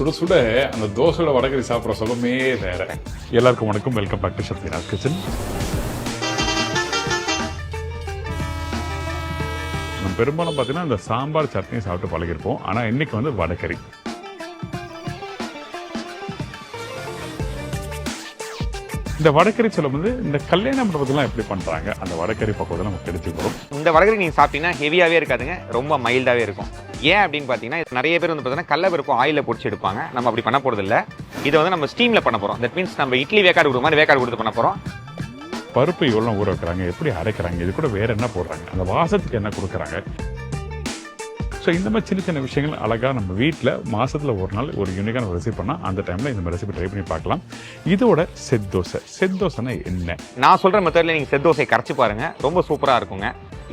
சுட சுட அந்த தோசையோட வடகறி சாப்பிட்ற சுகமே வேற. எல்லாருக்கும் வணக்கம், welcome back to Sathyaraj kitchen. நம்ம பெரும்பாலும் பார்த்தீங்கன்னா இந்த சாம்பார் சட்னி சாப்பிட்டு பழகிருப்போம். ஆனால் இன்னைக்கு வந்து வடகறி. இந்த வடகறி சொல்லும் போது இந்த கல்யாண மண்டபத்தெல்லாம் எப்படி பண்றாங்க, அந்த வடகறி பக்குவத்தை நம்ம தெரிஞ்சுக்கிறோம். இந்த வடகறி நீங்க சாப்பிட்டீங்கன்னா ஹெவியாவே இருக்காதுங்க, ரொம்ப மைல்டாவே இருக்கும். ஏன் அப்படின்னு பார்த்தீங்கன்னா நிறைய பேர் வந்து பார்த்தீங்கன்னா கடலப்பருப்பு ஆயில பொடிச்சு எடுப்பாங்க. நம்ம அப்படி பண்ண போறது இல்லை. இதை வந்து நம்ம ஸ்டீம்ல பண்ண போறோம். தட் மீன்ஸ் நம்ம இட்லி வேக்காடு கொடுக்குற மாதிரி வேக்காடு கொடுத்து பண்ண போறோம். பருப்பு எவ்வளோ ஊற வைக்கிறாங்க, எப்படி அரைக்கிறாங்க, இது கூட வேற என்ன போடுறாங்க, அந்த வாசத்துக்கு என்ன கொடுக்குறாங்க. ஸோ இந்த மாதிரி சின்ன சின்ன விஷயங்கள் அழகாக நம்ம வீட்டில் மாதத்தில் ஒரு நாள் ஒரு யூனிக்கான ரெசிபி பண்ணால் அந்த டைமில் இந்த மாதிரி ரெசிபி ட்ரை பண்ணி பார்க்கலாம். இதோட செட் தோசைனா என்ன? நான் சொல்கிற மெத்தடில் நீங்கள் செட் தோசை கரைச்சி பாருங்க, ரொம்ப சூப்பராக இருக்குங்க.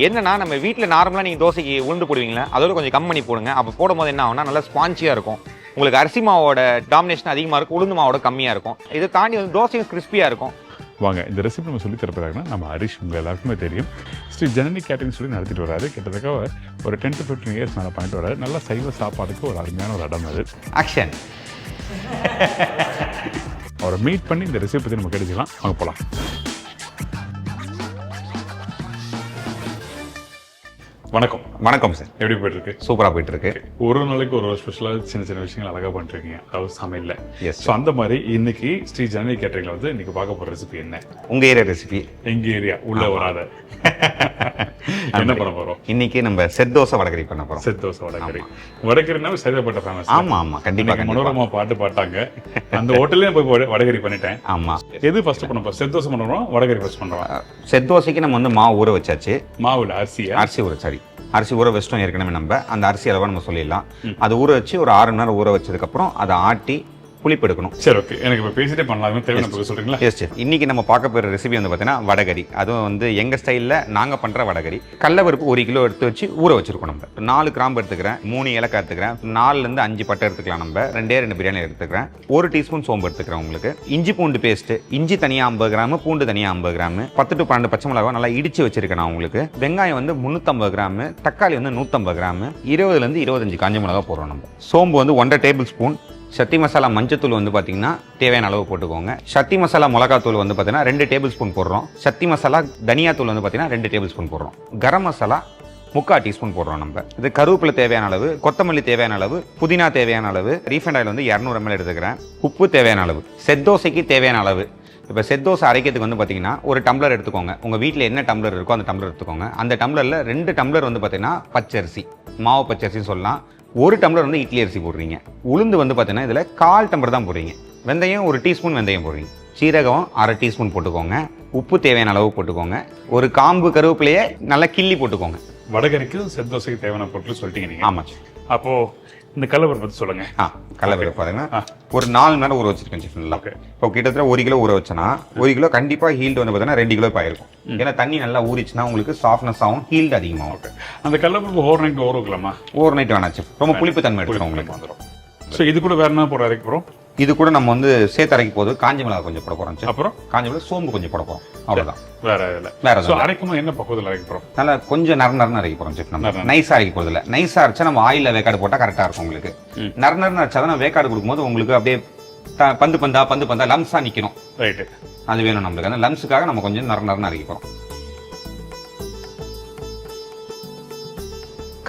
என்னன்னா நம்ம வீட்டில் நார்மலாக நீங்கள் தோசைக்கு உளுந்து போடுவீங்களா, அதோட கொஞ்சம் கம்மி பண்ணி போடுங்க. அப்போ போடும்போது என்ன ஆகும்னா நல்லா ஸ்பான்ச்சியாக இருக்கும். உங்களுக்கு அரிசி மாவோட டாமினேஷன் அதிகமாக இருக்கும், உளுந்து மாவோட கம்மியாக இருக்கும். இதை தாண்டி வந்து தோசையும் கிறிஸ்பியாக இருக்கும். வாங்க இந்த ரெசிபி நம்ம சொல்லி தரப்போறாங்கன்னா நம்ம ஹரிஷ் உங்கள் எல்லாருக்குமே தெரியும். ஸ்ரீ ஜனனி கேட்டரிங் சொல்லி நடத்திட்டு வராரு. கிட்டத்தட்ட ஒரு 10 to 15 இயர்ஸ் மேலே பண்ணிட்டு வராரு. நல்லா சைவ சாப்பாடுக்கு ஒரு அருமையான ஒரு இடம் அது. ஆக்ஷன். அவரை மீட் பண்ணி இந்த ரெசிபி பற்றி நம்ம கிடைச்சிக்கலாம். வாங்க போகலாம். வணக்கம். வணக்கம் சார். எப்படி போயிட்டு இருக்கு? சூப்பராக போயிட்டு இருக்கு. ஒரு நாளைக்கு ஒரு ஸ்பெஷலாக சின்ன சின்ன விஷயங்கள் அழகாக பண்ணிருக்கீங்க, அதாவது சமையல்ல. எஸ். ஸோ அந்த மாதிரி இன்னைக்கு ஸ்ரீ ஜனனி கேட்டரிங்ல வந்து இன்னைக்கு பார்க்க போகிற ரெசிபி என்ன? உங்க ஏரியா ரெசிபி. எங்க ஏரியா உள்ள வராத என்ன பண்ண போறோம்? இன்னைக்கு நம்ம செட் தோசை வடகறி பண்ண போறோம். செட் தோசை வடகறி. வடகறினா சரியாப்பட்ட ஃபேமஸ். ஆமா கண்டிப்பா. மனோரமா பாட்டு பாட்டாங்க. அந்த ஹோட்டல்லே போய் வடகறி பண்ணிட்டேன். ஆமா. எது ஃபர்ஸ்ட் பண்ண போறோம்? செட் தோசை பண்றோம், வடகறி ஃபர்ஸ்ட் பண்றோம். செட் தோசைக்கு நம்ம வந்து மாவு ஊற வச்சாச்சு. மாவுல அரிசி ஊற வச்சிட்டோம் ஏற்கனவே. நம்ம அந்த அரிசி அளவா நம்ம சொல்லிடலாம். அது ஊற வச்சு ஒரு 6 மணி நேரம் ஊற வச்சதுக்கு அப்புறம் அதை ஆட்டி புளிப்பு எடுக்கணும். சரி, ஓகே. எனக்கு இப்போ பேசிட்டே பண்ணலாம், தேவையான சொல்றீங்களா? Yes chef. இன்னைக்கு நம்ம பார்க்க போகிற ரெசிபி வந்து பார்த்தீங்கன்னா வடகறி. அதுவும் வந்து எங்க ஸ்டைலில் நாங்கள் பண்ணுற வடகறி. கடலப்பருப்பு 1 கிலோ எடுத்து வச்சு ஊற வச்சிருக்கோம். நம்ம 4 கிராம்பு எடுத்துக்கிறேன், 3 ஏலக்காய் எடுத்துக்கிறேன், 4லேருந்து 5 பட்டை எடுத்துக்கலாம். நம்ம 2 பிரியாணி எடுத்துக்கிறேன், 1 டீஸ்பூன் சோம்பு எடுத்துக்கிறேன். உங்களுக்கு இஞ்சி பூண்டு பேஸ்ட், இஞ்சி தனியாக 50 கிராம், பூண்டு தனியாக 50 கிராம், 10 to 12 பச்சை மிளகாய் நல்லா இடிச்சு வச்சிருக்கேன். நான் உங்களுக்கு வெங்காயம் வந்து 350 கிராம், தக்காளி வந்து 150 கிராம், 20லேருந்து 25 காஞ்ச மிளகாய் போடுறோம். நம்ம சோம்பு வந்து 1.5 டேபிள் ஸ்பூன், சக்தி மசாலா மஞ்சத்தூள் வந்து பார்த்தீங்கன்னா தேவையான அளவு போட்டுக்கோங்க. சக்தி மசாலா மிளகாத்தூள் வந்து பார்த்தீங்கன்னா 2 டேபிள் ஸ்பூன் போடுறோம். சக்தி மசாலா தனியாத்தூள் வந்து பார்த்தீங்கன்னா 2 டேபிள் ஸ்பூன் போடுறோம். கரம் மசாலா 3/4 டீஸ்பூன் போடுறோம். நம்ம இது கருவேப்பிலை தேவையான அளவு, கொத்தமல்லி தேவையான அளவு, புதினா தேவையான அளவு, ரீஃபைண்ட் ஆயில் வந்து 200 ml எடுத்துக்கிறேன். உப்பு தேவையான அளவு, செட் தோசைக்கு தேவையான அளவு. இப்போ செட் தோசை அரைக்கிறதுக்கு வந்து பார்த்தீங்கன்னா ஒரு டம்ளர் எடுத்துக்கோங்க. உங்கள் வீட்டில் என்ன டம்ளர் இருக்கோ அந்த டம்ளர் எடுத்துக்கோங்க. அந்த டம்ளரில் 2 டம்ளர் வந்து பார்த்தீங்கன்னா பச்சரிசி, மாவு பச்சரிசின்னு சொல்லலாம். 1 டம்ளர் வந்து இட்லி அரிசி போடுறீங்க. உளுந்து வந்து பார்த்தீங்கன்னா இதில் 1/4 டம்ளர் தான் போடுறீங்க. வெந்தயம் 1 டீஸ்பூன் வெந்தயம் போடுறீங்க. சீரகம் 1/2 டீஸ்பூன் போட்டுக்கோங்க. உப்பு தேவையான அளவு போட்டுக்கோங்க. ஒரு காம்பு கருவேப்பிலையே நல்லா கிள்ளி போட்டுக்கோங்க. வடகறிக்கு செட் தோசைக்கு தேவையான பொருட்கள் சொல்லிட்டீங்க நீங்க. ஆமாம். அப்போ இந்த கடலப்பருப்பு பற்றி சொல்லுங்க. கடலப்பருப்பு பாருங்க, ஒரு 4 மணி நேரம் ஊற வச்சிருக்கேன் செஃப். நல்லா இப்போ கிட்டத்தட்ட 1 கிலோ ஊற வச்சேன்னா 1 கிலோ கண்டிப்பாக ஹீல்டு வந்து பார்த்தீங்கன்னா 2 கிலோ ஆயிருக்கும். ஏன்னா தண்ணி நல்லா ஊறிச்சுன்னா உங்களுக்கு சாஃப்ட்னஸ் ஆகும், ஹீல்டு அதிகமாகும். அந்த கடலப்பருப்பு ஓவர் நைட் ஊற வைக்கலாமா? ஓவர் நைட் வேணாம் செஃப், ரொம்ப புளிப்பு தன்மை எடுத்துரும் உங்களுக்கு வந்துடும். ஸோ இது கூட வேற என்ன போட அரைக்க போகிறோம்? இது கூட நம்ம வந்து சேர்த்து அரைக்க போது காஞ்ச மிளகாய் கொஞ்சம் போட போகிறோம். அப்புறம் காஞ்ச மிளகாய், சோம்பு கொஞ்சம் போட போகிறோம். அவ்வளோதான், வேற இல்லை. ஸோ அரைக்கும்போது என்ன பக்குவத்தில் அரைக்க போகிறோம்? நல்லா கொஞ்சம் நறுநறுன்னு அரைக்க போகிறோம் செஃப். நம்ம நைஸாக அரைக்க போகிறது இல்லை. நைஸாக அரைச்சா நம்ம ஆயிலில் வேக்காடு போட்டால் கரெக்டாக இருக்கும் உங்களுக்கு. நறுநறுன்னு அரைச்சா தான் வேக்காடு கொடுக்கும்போது உங்களுக்கு அப்படியே பந்து பந்தா லம்ஸாக நிற்கணும். ரைட்டு, அது வேணும் நம்மளுக்கு. அந்த லம்ஸுக்காக நம்ம கொஞ்சம் நறுநறுன்னு அரைக்க போகிறோம்.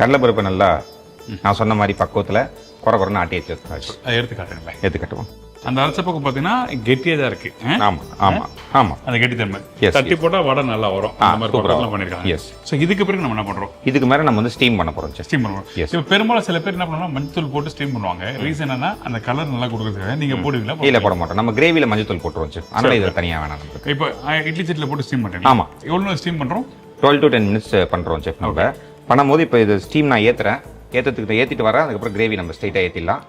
கடலைப்பருப்பு நல்லா நான் சொன்ன மாதிரி பக்குவத்தில் குறைன்னு ஆட்டி வச்சு எடுத்துக்காட்டுவோம். அந்த அரைச்ச பக்கம் பார்த்தீங்கன்னா கெட்டியாக தான் இருக்கு. ஆமா அந்த கெட்டித்தன்மை தட்டி போட்டால் வடை நல்லா வரும். அந்த மாதிரி ப்ரோக்ராம்லாம் பண்ணியிருக்காங்க. எஸ். ஸோ இதுக்கு பிறகு நம்ம என்ன பண்ணுறோம்? இதுக்கு மேலே நம்ம வந்து ஸ்டீம் பண்ண போகிறோம். ஸ்டீம் பண்ணுவோம். இப்போ பெரும்பாலும் சில பேர் என்ன பண்ணுவாங்க, மஞ்சள் போட்டு ஸ்டீம் பண்ணுவாங்க. ரீசன் என்னன்னா அந்த கலர் நல்லா கொடுக்குறதுக்காக. நீங்கள் போடுவீங்களா? இல்லை, போட மாட்டோம். நம்ம கிரேவியில் மஞ்சள் தூள் போட்டுருவோம். அதனால இது தனியாக வேணாம். இப்போ இட்லி சட்டியில் போட்டு ஸ்டீம் பண்ணுறீங்க. ஆமாம். எவ்வளோ ஸ்டீம் பண்ணுறோம்? 12 to 10 minutes பண்ணுறோம் செஃப். நம்ம பண்ணும்போது இப்போ இது ஸ்டீம் நான் ஏற்றிட்டு வரேன். அதுக்கப்புறம் கிரேவி நம்ம ஸ்ட்ரைட்டாக ஏற்றிடலாம்.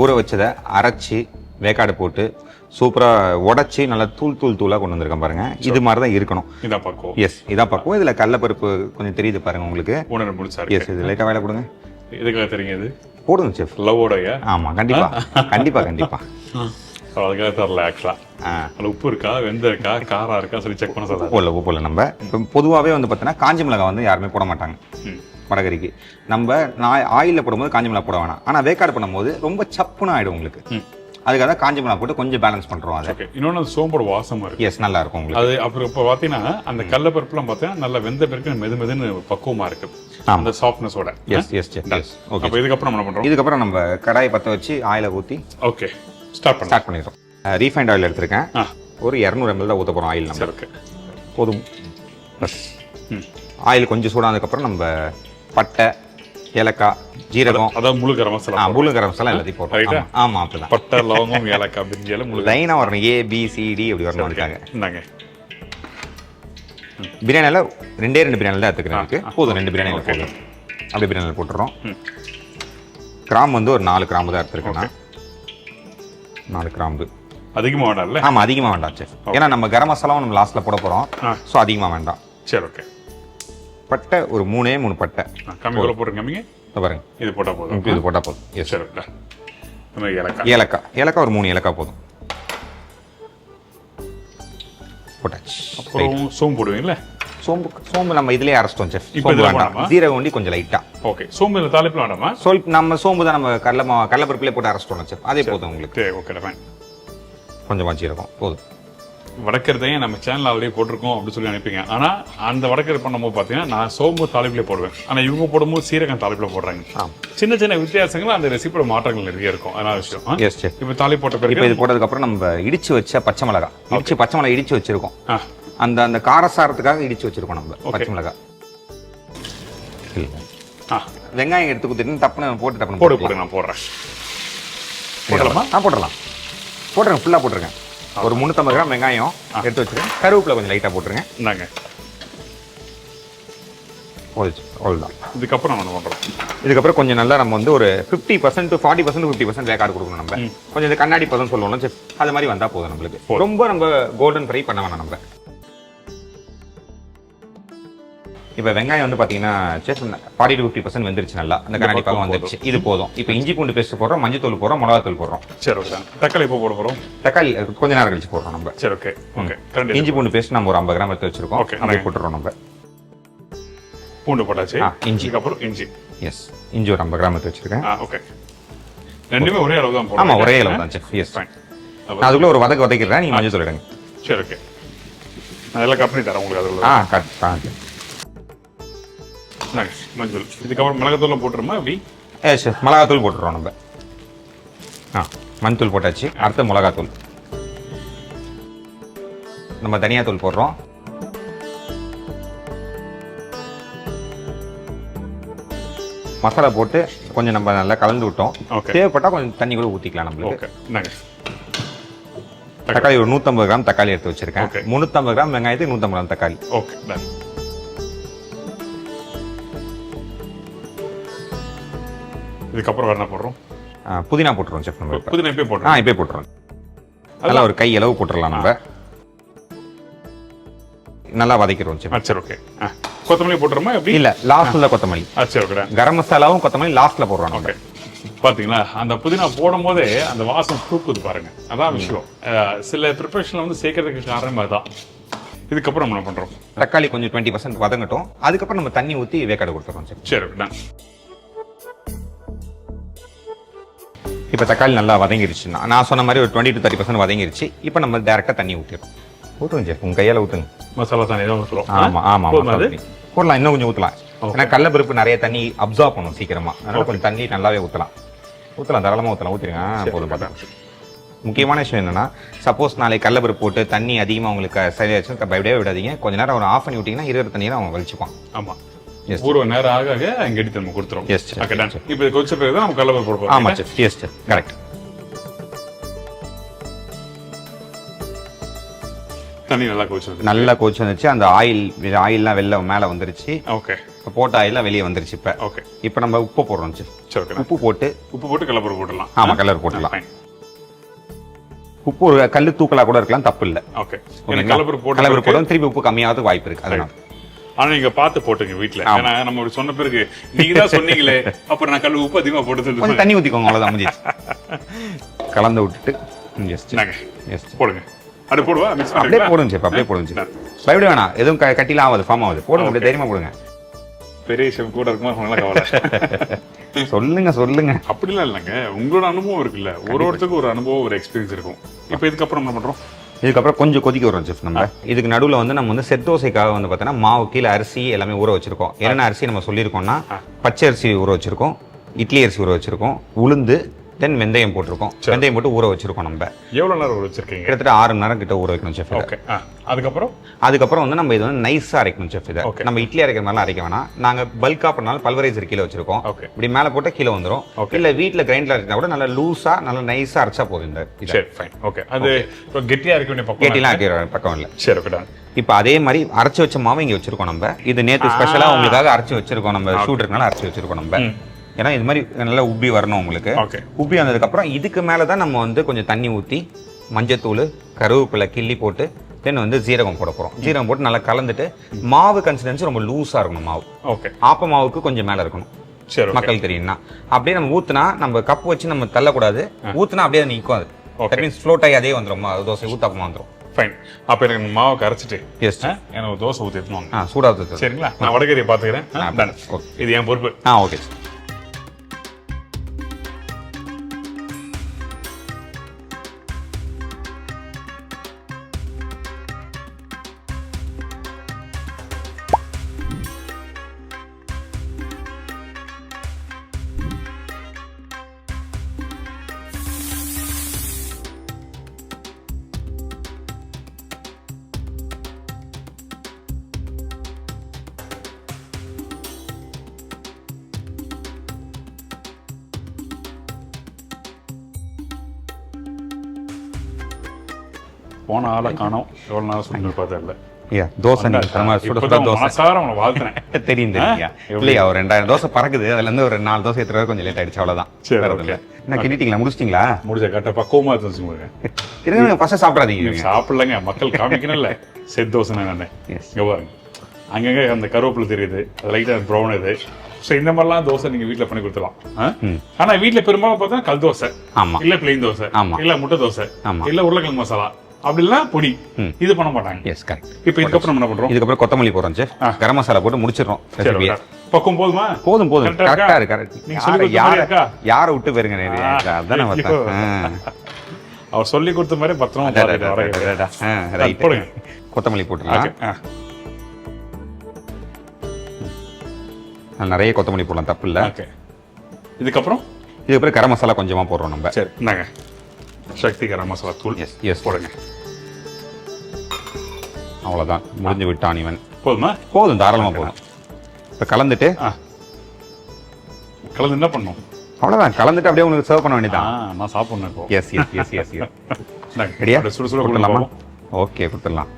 ஊற வச்சதை அரைச்சி வேக்காடு போட்டு சூப்பராக உடச்சி நல்லா தூளாக கொண்டு வந்திருக்கேன் பாருங்க. இது மாதிரி தான் இருக்கணும். இதான் பக்குவம். எஸ், இதான் பக்குவம். இதில் கடலப்பருப்பு கொஞ்சம் தெரியுது பாருங்க உங்களுக்கு. உணர முடிச்சா எஸ், இது லைட்டாக வேலை கொடுங்க. இதுக்காக தெரியுங்க இது போடுங்க செஃப். லவ்வோடயா? ஆமாம், கண்டிப்பாக. அதுக்காக தரல ஆக்சுவலா. அதில் உப்பு இருக்கா, வெந்த இருக்கா, காரம் இருக்கா சொல்லி செக் பண்ண சொல்ல. உப்பு இல்லை. நம்ம இப்போ பொதுவாகவே வந்து பார்த்தீங்கன்னா காஞ்சி மிளகாய் வந்து யாருமே போட மாட்டாங்க வடகரிக்கு. நம்ம ஆயிலில் போடும்போது காஞ்சி மிளகாய் போட வேணாம். ஆனால் வேக்காடு பண்ணும்போது ரொம்ப சப்புன்னு ஆகிடும் உங்களுக்கு. அதுக்காக தான் காஞ்சி மிளகாய் போட்டு கொஞ்சம் பேலன்ஸ் பண்ணுறோம். அதை இன்னொன்று சோம்போட வாசமாக இருக்கு. எஸ், நல்லா இருக்கும் உங்களுக்கு. அது அப்புறம் இப்போ பார்த்தீங்கன்னா அந்த கடலப்பருப்புலாம் பார்த்தீங்கன்னா நல்லா வெந்த பிறகு மெதுன்னு பக்குவமாக இருக்கு அந்த சாஃப்ட்னஸோட. எஸ். ஓகே, அப்போ இதுக்கப்புறம் என்ன பண்ணுறோம்? இதுக்கப்புறம் நம்ம கடாயை பற்ற வச்சு ஆயிலை ஊற்றி ஓகே ஸ்டார்ட் பண்ணிடுறோம். ரீஃபைண்ட் ஆயில் எடுத்திருக்கேன். ஒரு 200 ml தான் ஊற்ற போகிறோம் ஆயில். நம்ம இருக்கு போதும். பஸ் ஆயில் கொஞ்சம் சூடானதுக்கப்புறம் நம்ம பட்டை, ஏலக்காய், ஜீரகம், அதாவது முழு கரம் மசாலா, எல்லாத்தையும் போட்டோம். ஆமாம், அப்படிதான். பட்டை, லவங்கம், ஏலக்காய், பிரிஞ்சி முழு லைனாக வரணும். ABCD அப்படி வரணும். வந்துட்டாங்க. இந்தாங்க பிரியாணியில் 2 பிரியாணி தான் எடுத்துக்கிறேன். போதும், 2 பிரியாணியில் போதும். அப்படியே பிரியாணியில் போட்டுறோம். கிராம்பு வந்து ஒரு 4 கிராம்பு தான் எடுத்துருக்கேன். 4 கிராம்பு அதிகமாக வேண்டாம்ல? ஆமாம், அதிகமாக வேண்டாம் சார். ஏன்னா நம்ம கரம் மசாலாவும் நம்ம லாஸ்ட்டில் போட போகிறோம். ஸோ அதிகமாக வேண்டாம். சரி, ஓகே. பட்டை ஒரு 3 பட்டை கம்மி கூட போட்டுருங்க. பாருங்க, இது போட்டால் போதும். இது போட்டால் போதும். எஸ், சரி. ஏலக்காய் ஒரு 3 ஏலக்காய் போதும். போட்டாச்சு. அப்புறம் சோம்பு போடுவீங்களா? சோம்பு நம்ம இதுலயே அரைச்சிட்டோம் செஃப். இப்போ சோம்பு வேண்டாம். ஜீரகம் ஒண்டி கொஞ்சம் லைட்டா. ஓகே. சோம்பு தாளிப்பு வேண்டாமா? நம்ம சோம்பு தான் நம்ம கடலைப்பருப்புலேயே போட்டு அரைச்சிட்டோம் செஃப். அதே போதும் உங்களுக்கு. Okay, fine. கொஞ்சமாக ஜீரகம் போதும். வடக்கருதையும் நம்ம சேனல் ஆல்ரெடி போட்டிருக்கோம் அப்படின்னு சொல்லி நினைப்பீங்க. ஆனால் அந்த வடக்கரு பண்ணும்போது பார்த்தீங்கன்னா நான் சோம்பு தாளிப்பிலே போடுவேன். ஆனால் இவங்க போடும்போது சீரகம் தாளிப்பில் போடுறாங்க. சின்ன வித்தியாசங்கள் அந்த ரெசிபியோட மாற்றங்கள் நிறைய இருக்கும். அதனால விஷயம். Yes chef. இப்போ தாளிப்பு போட்ட பிறகு இப்போ இது போட்டதுக்கப்புறம் நம்ம இடிச்சு வச்ச பச்சை மிளகாய் இடிச்சு வச்சிருக்கோம். அந்த காரசாரத்துக்காக இடிச்சு வச்சிருக்கோம் நம்ம பச்சை மிளகாய். வெங்காயம் எடுத்து கொடுத்துட்டு டப்புன்னு போட்டு போட்டு நான் போடுறேன். போடலாமா? போட்டுடலாம். போட்டுருங்க, ஃபுல்லாக போட்டுருங்க. ஒரு 350 கிராம் வெங்காயம் எடுத்து வச்சுருக்கேன். கருவேப்பிலை கொஞ்சம் லைட்டாக போட்டுருங்க. இந்தாங்க. அவ்வளோதான். இதுக்கப்புறம் நம்ம பண்ணுறோம். இதுக்கப்புறம் கொஞ்சம் நல்லா நம்ம வந்து ஒரு 50% to 40% 50% வேக்காடு கொடுக்கணும். நம்ம கொஞ்சம் இந்த கண்ணாடி பதம் சொல்லுவோம், அது மாதிரி வந்தால் போதும் நம்மளுக்கு. ரொம்ப நம்ம கோல்டன் ஃப்ரை பண்ண வேணாம். நம்ம இப்போ வெங்காயம் வந்து பார்த்தீங்கன்னா 40 to 50% வந்துருச்சு. நல்லா அந்த கண்ணாடி பக்கம் வந்துருச்சு. இது போதும். இப்போ இஞ்சி பூண்டு பேஸ்ட் போடுறோம், மஞ்சள் தூள் போடுறோம், மிளகாத்தூள் போடுறோம். சரி, ஓகே. தக்காளி இப்போ போட போகிறோம். தக்காளி கொஞ்ச நேரம் கழிச்சு போடுறோம் நம்ம. சரி, ஓகே. இஞ்சி பூண்டு பேஸ்ட் நம்ம ஒரு 50 கிராம் எடுத்து வச்சிருக்கோம். அதை போட்டுறோம். நம்ம பூண்டு போட்டாச்சு. இஞ்சிக்கு அப்புறம் இஞ்சி. எஸ், இஞ்சி ஒரு 50 கிராம் எடுத்து வச்சிருக்கேன். ஓகே. ரெண்டுமே ஒரே அளவு தான் போடுறோம். ஆமாம், ஒரே அளவு தான் செஃப். S, fine. நான் அதுக்குள்ள ஒரு வதக்கிறேன். நீங்கள் மஞ்சள் தூள் எடுங்க. சரி, ஓகே. நான் எல்லாம் கட் பண்ணி தரேன் உங்களுக்கு. அதுக்குள்ள மஞ்சள். இதுக்கப்புறம் மிளகாத்தூள் போட்டுருமா? அப்படி செஃப் மிளகாத்தூள் போட்டுறோம் நம்ம. மஞ்சள் போட்டாச்சு. அடுத்து மிளகாத்தூள். நம்ம தனியாத்தூள் போடுறோம். மசாலா போட்டு கொஞ்சம் நம்ம நல்லா கலந்து விட்டோம். தேவைப்பட்டா கொஞ்சம் தண்ணி கூட ஊற்றிக்கலாம் நம்மளுக்கு. தக்காளி ஒரு 150 கிராம் தக்காளி எடுத்து வச்சிருக்கேன். 350 கிராம் வெங்காயத்துக்கு 150 கிராம் தக்காளி. Okay, done. இதுக்கப்புறம் என்ன போடுறோம்? புதினா போட்டுருவோம் செஃப். நம்ம புதினா இப்பே போட்டுறோம். இப்பே போட்டுறோம். நல்லா ஒரு கை அளவு போட்டுடலாம். நம்ம நல்லா வதக்கிடுவோம் செஃப். சரி, ஓகே. கொத்தமல்லி போட்டுறோமா? எப்படி? இல்ல, லாஸ்ட்ல கொத்தமல்லி. சரி, ஓகே. கரம் மசாலாவும் கொத்தமல்லி லாஸ்ட்ல போடுறோம். ஓகே. பாத்தீங்களா, அந்த புதினா போடும் போதே அந்த வாசம் தூக்குது பாருங்க. அதான் விஷயம். சில ப்ரிப்பரேஷன்ல வந்து சேர்க்கறதுக்கு காரணமே அதான். இதுக்கப்புறம் நம்ம என்ன பண்றோம்? தக்காளி கொஞ்சம் 20% வதங்கட்டும். அதுக்கப்புறம் நம்ம தண்ணி ஊற்றி வேக்காடு கொடுத்துறோம் செஃப். சரி, டன். இப்போ தக்காளி நல்லா வதங்கிருச்சுன்னா நான் சொன்ன மாதிரி ஒரு 20 to 30% வதங்கிருச்சு. இப்போ நம்ம டேரெக்டாக தண்ணி ஊற்றிடும். ஊற்றுங்க செஃப், உங்கள் கையால் ஊற்றுங்க. மசாலா தண்ணி தான் ஊற்றுறோம். ஆமாம், போடலாம். இன்னும் கொஞ்சம் ஊற்றலாம். ஏன்னா கடலைப்பருப்பு நிறைய தண்ணி அப்சார்ப் பண்ணும் சீக்கிரமாக. அதனால கொஞ்சம் தண்ணி நல்லாவே ஊற்றலாம். தாராளமாக ஊற்றலாம். ஊற்றிருங்க. போதும். பார்த்தா முக்கியமான விஷயம் என்னன்னா, சப்போஸ் நாளைக்கு கடலைப்பருப்பு போட்டு தண்ணி அதிகமாக உங்களுக்கு சரியாச்சு பயப்படவே விடாதீங்க. கொஞ்ச நேரம் ஒரு ஆஃப் பண்ணி விட்டிங்கன்னா இருக்கிற தண்ணியை அவன் வலிச்சுப்பான். ஆமாம், ஒரு நேரம் ஆக அங்கே எடுத்து நம்ம கொடுத்துரும். Yes sir. Okay, done. இப்போ கொஞ்சம் பிறகு தான் நம்ம கடலைப்பருப்பு போடுவோம். ஆமாம் சார். Yes sir, correct. தண்ணி நல்லா கொதிச்சு வந்துச்சு. அந்த ஆயில்லாம் வெளில மேலே வந்துருச்சு. ஓகே. இப்போ போட்ட ஆயிலாம் வெளியே வந்துருச்சு. இப்போ ஓகே. இப்போ நம்ம உப்பு போடுறோம் சார். சரி, ஓகே. உப்பு போட்டு கடலைப்பருப்பு போட்டுடலாம். ஆமாம், கடலைப்பருப்பு போட்டுடலாம். உப்பு ஒரு கல்லு தூக்கலா கூட இருக்கலாம், தப்பு இல்லை. ஓகே, கலப்பரு போடும் திருப்பி உப்பு கம்மியாவது வாய்ப்பு இருக்கு. அதனால ஆனா நீங்க பார்த்து போட்டுங்க வீட்டுல. ஏன்னா நம்ம ஒரு சொன்ன பிறகு நீங்க தான் சொன்னீங்களே, அப்புறம் நான் கல்லு உப்பு அதிகமா போட்டு கொஞ்சம் தண்ணி ஊத்திக்கோங்க, அவ்வளவுதான் முடிஞ்சிச்சு. கலந்து விட்டுட்டு போடுங்க. அது போடுவா மிக்ஸ் அப்படியே போடுங்க செப், அப்படியே போடுங்க செப். பயப்பட வேணாம், எதுவும் கட்டிலாம் ஆகாது, ஃபார்ம் ஆகுது. போடுங்க, அப்படியே தைரியமா போடுங்க. பெரிய ஷெஃப் கூட இருக்குமா கவலை. சொல்லுங்க. அப்படிலாம் இல்லைங்க, உங்களோட அனுபவம் இருக்குல்ல, ஒருத்தருக்கும் ஒரு அனுபவம், ஒரு எக்ஸ்பீரியன்ஸ் இருக்கும். இப்போ இதுக்கப்புறம் என்ன பண்றோம்? இதுக்கப்புறம் கொஞ்சம் கொதிக்க வரும் செஃப். நம்ம இதுக்கு நடுவில் வந்து நம்ம வந்து செட் தோசைக்காக வந்து பார்த்தீங்கன்னா மாவு கீழே அரிசி எல்லாமே ஊற வச்சிருக்கோம். என்னென்ன அரிசி நம்ம சொல்லியிருக்கோம்னா, பச்சை அரிசி ஊற வச்சிருக்கோம், இட்லி அரிசி ஊற வச்சிருக்கோம், உளுந்து, தென் வெந்தயம் போட்டிருக்கோம். வெந்தயம் போட்டு ஊற வச்சிருக்கோம். நம்ம எவ்வளவு நேரம் ஊற வச்சிருக்கீங்க? கிட்டத்தட்ட 6 மணி நேரம் கிட்ட ஊற வைக்கணும் செஃப். அதுக்கப்புறம் வந்து நம்ம இது வந்து நைஸா அரைக்கணும் செஃப். இதை நம்ம இட்லி அரைக்கிற மாதிரிலாம் அரைக்க வேணாம். நாங்க பல்கா பண்ணாலும் பல்வரைசர் கீழே வச்சிருக்கோம். இப்படி மேல போட்டு கீழே வந்துடும். இல்ல வீட்டுல கிரைண்டர் அரைச்சா கூட நல்லா லூஸா நல்லா நைஸா அரைச்சா போதும். இந்த அது கெட்டியா இருக்க வேண்டிய பக்கம், கெட்டிலாம் ஆக்கிற பக்கம் இல்ல. சரி, இப்போ அதே மாதிரி அரைச்சி வச்ச மாவு இங்க வச்சிருக்கோம். நம்ம இது நேற்று ஸ்பெஷலா உங்களுக்காக அரைச்சி வச்சிருக்கோம். நம்ம ஷூட் இருக்கனால அரைச்சி வச்சிருக்கோம். நம்ம ஏன்னா இது மாதிரி நல்லா உப்பி வரணும் உங்களுக்கு. உப்பி வந்ததுக்கப்புறம் இதுக்கு மேலே தான் நம்ம வந்து கொஞ்சம் தண்ணி ஊற்றி மஞ்சத்தூள், கருவேப்பிலை கிள்ளி போட்டு தென் வந்து ஜீரகம் போட போகிறோம். ஜீரகம் போட்டு நல்லா கலந்துட்டு மாவு கன்சிஸ்டன்சி ரொம்ப லூஸாக இருக்கணும். மாவு ஆப்ப மாவுக்கு கொஞ்சம் மேலே இருக்கணும். மக்கள் தெரியும்னா அப்படியே நம்ம ஊற்றினா நம்ம கப்பு வச்சு நம்ம தள்ளக்கூடாது. ஊற்றினா அப்படியே நிற்கும். அது தட் மீன்ஸ் ஃப்ளோட் ஆகி அதே வந்துடும். தோசை ஊத்தாப்பமா வந்துடும். ஃபைன். அப்போ எனக்கு மாவை கரைச்சிட்டு எனக்கு தோசை ஊற்றி எடுத்துவாங்க. சூடாக ஊற்று. சரிங்களா? நான் வடகரியை பார்த்துக்கிறேன். இது என் பொறுப்பு. ஓகே. போன ஆளை காணோம். எவ்வளவு நேரம் சொல்லி பார்த்தா இல்ல. தோசை தெரியும் இல்லையா? ஒரு 2000 தோசை பறக்குது. அதுல இருந்து ஒரு 4 தோசை ஏற்றுறது கொஞ்சம் லேட் ஆயிடுச்சு. அவ்வளவுதான். என்ன கிண்டிட்டீங்களா? முடிச்சிட்டீங்களா? முடிச்ச கரெக்டா பக்குவமா இருந்துச்சுங்க. இருங்க, ஃபர்ஸ்ட் சாப்பிடாதீங்க. சாப்பிடலங்க, மக்கள் காமிக்கணும்ல. செட் தோசை நான் இங்க பாருங்க, அங்கங்க அந்த கருவேப்பிலை தெரியுது, அது லைட்டா ப்ரௌன் இது. ஸோ இந்த மாதிரிலாம் தோசை நீங்க வீட்டுல பண்ணி கொடுத்துலாம். ஆனா வீட்டுல பெரும்பாலும் பார்த்தா கல் தோசை, இல்ல பிளெயின் தோசை, இல்ல முட்டை தோசை, இல்ல உருளைக்கிழங்கு மசாலா, அப்படிலாம் பொடி, இது பண்ண மாட்டாங்க. Yes, correct. இப்போ இதுக்கப்புறம் என்ன பண்றோம்? இதுக்கப்புறம் கொத்தமல்லி போடுறோம் சார். கரம் மசாலா போட்டு முடிச்சிடுறோம். பக்கம் போதுமா? போதும். கரெக்டா இருக்கு. யாரை விட்டு போயிருங்க. அதானே அவர் சொல்லி கொடுத்த மாதிரி பத்திரமா கொத்தமல்லி போட்டுலாம். நிறைய கொத்தமல்லி போடலாம், தப்பு இல்லை. இதுக்கப்புறம் கரம் மசாலா கொஞ்சமா போடுறோம் நம்ம. சரி, இந்தாங்க சக்தி கரம் மசாலா தூள். எஸ் போடுங்க. அவ்வளோதான், முடிஞ்சு விட்டான் இவன். போதுமா? போதும், தாராளமாக போதும். இப்போ கலந்துட்டு கலந்து என்ன பண்ணும்? அவ்வளோதான், கலந்துட்டு அப்படியே உங்களுக்கு சர்வ் பண்ண வேண்டியதான். நான் சாப்பிடணும் இப்போ. Yes yes yes yes yes ரெடியா? சுடு கொடுக்கலாமா? ஓகே, கொடுத்துடலாம்.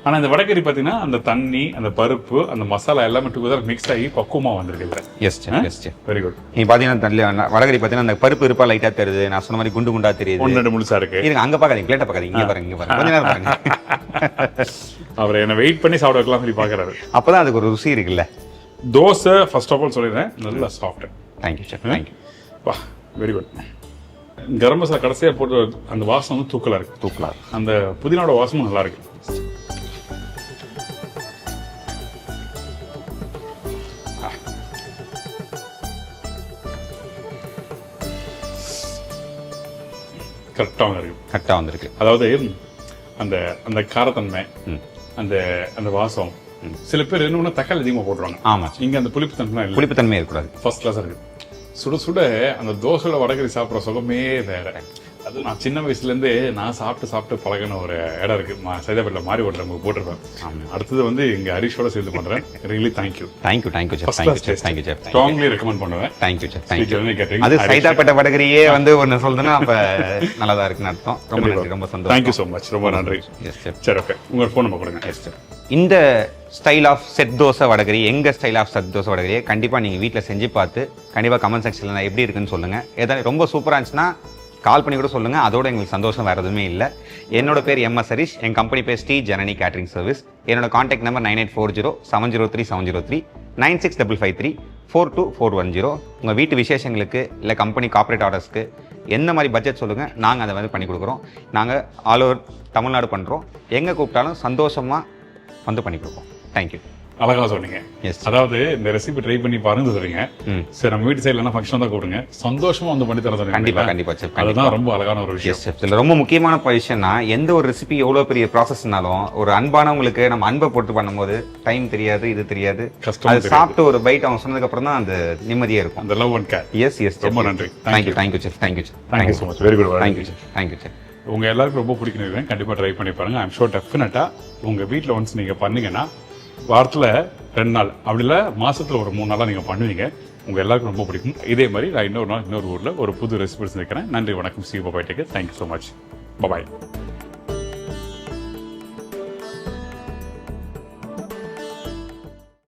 ஆனால் இந்த வடகரி பார்த்தீங்கன்னா அந்த தண்ணி, அந்த பருப்பு, அந்த மசாலா எல்லாமே டுகெதர் மிக்ஸ் ஆகி பக்குவமாக வந்திருக்கு. Yes yes very good. நீங்கள் பார்த்தீங்கன்னா வடகரி பார்த்தீங்கன்னா அந்த பருப்பு இருப்பா லைட்டாக தெரியுது. நான் சொன்ன மாதிரி குண்டு குண்டா தெரியுது. 1-2 முழுசா இருக்கு. இருங்க, அங்கே பார்க்காதீங்க, பிளேட்டை பார்க்காதீங்க, இங்கே பாருங்க, இங்கே பாருங்க, கொஞ்ச நேரம் பாருங்க. அவர் என்ன வெயிட் பண்ணி சாப்பிட வைக்கலாம் சொல்லி பார்க்குறாரு. அப்போதான் அதுக்கு ஒரு ருசி இருக்குல்ல. தோசை ஃபர்ஸ்ட் ஆஃப் ஆல் சொல்லிடுறேன், நல்லா சாஃப்ட். Thank you sir, thank you. வா, வெரி குட். கரம் மசாலா கடைசியாக போட்டு அந்த வாசம் வந்து தூக்கலாக இருக்கு. தூக்கலாக அந்த புதினாவோட வாசமும் நல்லா இருக்கு. கரெக்டாக வந்திருக்கு. அதாவது அந்த அந்த காரத்தன்மை, அந்த அந்த வாசம். சில பேர் என்ன தக்காளி அதிகமாக போடுறாங்க. ஆமா, இங்க அந்த புளிப்புத்தன்மை புளிப்புத்தன்மை இருக்கக்கூடாது. ஃபர்ஸ்ட் கிளாஸ் இருக்கு. சுட சுட அந்த தோசையோட வடகரி சாப்பிட்ற சுகமே வேற. அது நான் சின்ன வயசுலேருந்தே நான் சாப்பிட்டு பழகின ஒரு இடம் இருக்கு. சைதாப்பேட்டில் மாறி ஓட்டுற போட்டிருப்பேன். அடுத்தது வந்து இங்கே ஹரிஷோட சேர்ந்து பண்ணுறேன். Really thank you. Thank you sir. Strongly recommend பண்ணுவேன். Thank you sir. அது சைதாப்பேட்டை வடகரியே வந்து ஒன்று சொல்லுதுன்னா அப்போ நல்லா தான் இருக்குன்னு அர்த்தம். ரொம்ப நன்றி, ரொம்ப சந்தோஷம். தேங்க்யூ ஸோ மச், ரொம்ப நன்றி. சரி, ஓகே, உங்கள் ஃபோன் நம்பர் கொடுங்க. Yes sir. இந்த style of set dosa vadacurry, எங்கள் ஸ்டைல் ஆஃப் செட் தோசை வடகரியை கண்டிப்பாக நீங்கள் வீட்டில் செஞ்சு பார்த்து கண்டிப்பாக கமெண்ட் செக்ஷனில் எப்படி இருக்குன்னு சொல்லுங்கள். ஏதாவது ரொம்ப சூப்பராக இருந்துச்சுன்னா கால் பண்ணி கூட சொல்லுங்கள், அதோட எங்களுக்கு சந்தோஷம் வேறு எதுவுமே இல்லை. என்னோட பேர் எம்எஸ் ஹரிஷ், என் கம்பெனி பேர் ஸ்ரீ ஜனனி கேட்டரிங் சர்வீஸ். என்னோட காண்டாக்ட் நம்பர் 9840703703 96553 உங்கள் வீட்டு விசேஷங்களுக்கு இல்லை கம்பெனி கார்ப்பரேட் ஆர்டர்ஸ்க்கு எந்த மாதிரி பட்ஜெட் சொல்லுங்கள், நாங்கள் அதை வந்து பண்ணி கொடுக்குறோம். நாங்கள் ஆல் ஓவர் தமிழ்நாடு பண்ணுறோம். எங்கே கூப்பிட்டாலும் சந்தோஷமாக வந்து பண்ணி கொடுப்போம். தேங்க்யூ. அழகா சொன்னீங்க. Yes. அதாவது இந்த ரெசிபி ட்ரை பண்ணி பாருங்க சொல்றீங்க. சரி, நம்ம வீட்டு சைடுல ஃபங்க்ஷன் தான் கூப்பிடுங்க, சந்தோஷமா வந்து பண்ணி தர சொன்னீங்க. கண்டிப்பாக கண்டிப்பாக செஃப். அதுதான் ரொம்ப அழகான ஒரு விஷயம். இதில் ரொம்ப முக்கியமான பொசிஷன்னா, எந்த ஒரு ரெசிபி எவ்வளோ பெரிய ப்ராசஸ்னாலும் ஒரு அன்பானவங்களுக்கு நம்ம அன்பை போட்டு பண்ணும்போது டைம் தெரியாது, இது தெரியாது. கஷ்டம் அது சாப்பிட்டு ஒரு பைட் அவங்க சொன்னதுக்கு அப்புறம் தான் அந்த நிம்மதியாக இருக்கும். அந்த love and care. Yes yes. ரொம்ப நன்றி. Thank you chef. Thank you so much. Very good. Thank you chef. உங்க எல்லாருக்கும் ரொம்ப பிடிக்கணும். கண்டிப்பா ட்ரை பண்ணி பாருங்க. ஐம் ஷோர் டெஃபினட்டா உங்க வீட்டில் ஒன்ஸ் நீங்க பண்ணீங்கன்னா வாரத்தில் 2 நாள், அப்படி இல்லை மாசத்துல ஒரு 3 நாளாக நீங்க பண்ணுவீங்க. உங்க எல்லாருக்கும் ரொம்ப பிடிக்கும். இதே மாதிரி நான் இன்னொரு நாள் இன்னொரு ஊர்ல ஒரு புது ரெசிபி செஞ்சுக்கிறேன். நன்றி, வணக்கம். See bye. Take care. Thank you so much. பாய்.